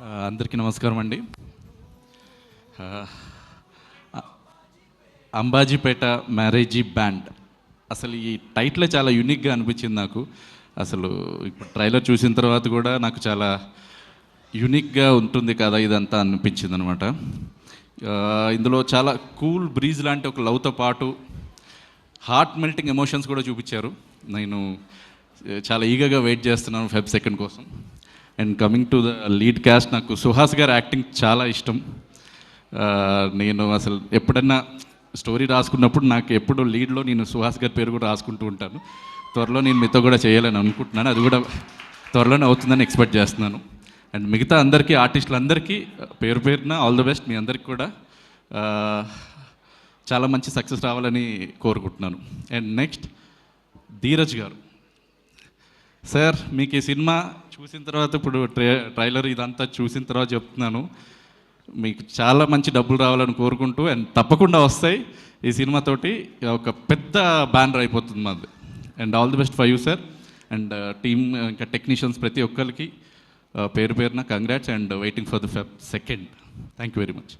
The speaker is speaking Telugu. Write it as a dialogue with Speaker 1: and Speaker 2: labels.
Speaker 1: అందరికీ నమస్కారం అండి. అంబాజీపేట మ్యారేజీ బ్యాండ్, అసలు ఈ టైటిల్ చాలా యూనిక్గా అనిపించింది నాకు. అసలు ఇప్పుడు ట్రైలర్ చూసిన తర్వాత కూడా నాకు చాలా యూనిక్గా ఉంటుంది కదా ఇదంతా అనిపించింది అనమాట. ఇందులో చాలా కూల్ బ్రీజ్ లాంటి ఒక లవ్తో పాటు హార్ట్ మెల్టింగ్ ఎమోషన్స్ కూడా చూపించారు. నేను చాలా ఈగగా వెయిట్ చేస్తున్నాను ఫెబ్ 2 కోసం. And coming to the lead caste, నాకు సుహాస్ గారి యాక్టింగ్ చాలా ఇష్టం. నేను అసలు ఎప్పుడన్నా స్టోరీ రాసుకున్నప్పుడు నాకు ఎప్పుడు లీడ్లో నేను సుహాస్ గారి పేరు కూడా రాసుకుంటూ ఉంటాను. త్వరలో నేను మీతో కూడా చేయాలని అనుకుంటున్నాను, అది కూడా త్వరలోనే అవుతుందని ఎక్స్పెక్ట్ చేస్తున్నాను. అండ్ మిగతా అందరికీ, ఆర్టిస్టులందరికీ పేరు పేరున ఆల్ ది బెస్ట్. మీ అందరికీ కూడా చాలా మంచి సక్సెస్ రావాలని కోరుకుంటున్నాను. అండ్ నెక్స్ట్ ధీరజ్ గారు సార్, మీకు ఈ సినిమా చూసిన తర్వాత, ఇప్పుడు ట్రైలర్ ఇదంతా చూసిన తర్వాత చెప్తున్నాను, మీకు చాలా మంచి డబ్బులు రావాలని కోరుకుంటూ, అండ్ తప్పకుండా వస్తాయి. ఈ సినిమాతోటి ఒక పెద్ద బ్యానర్ అయిపోతుంది మాది. And all the best for you sir. And team, ఇంకా టెక్నీషియన్స్ ప్రతి ఒక్కరికి పేరు పేరున congrats and waiting for the Feb 2. Thank you very much.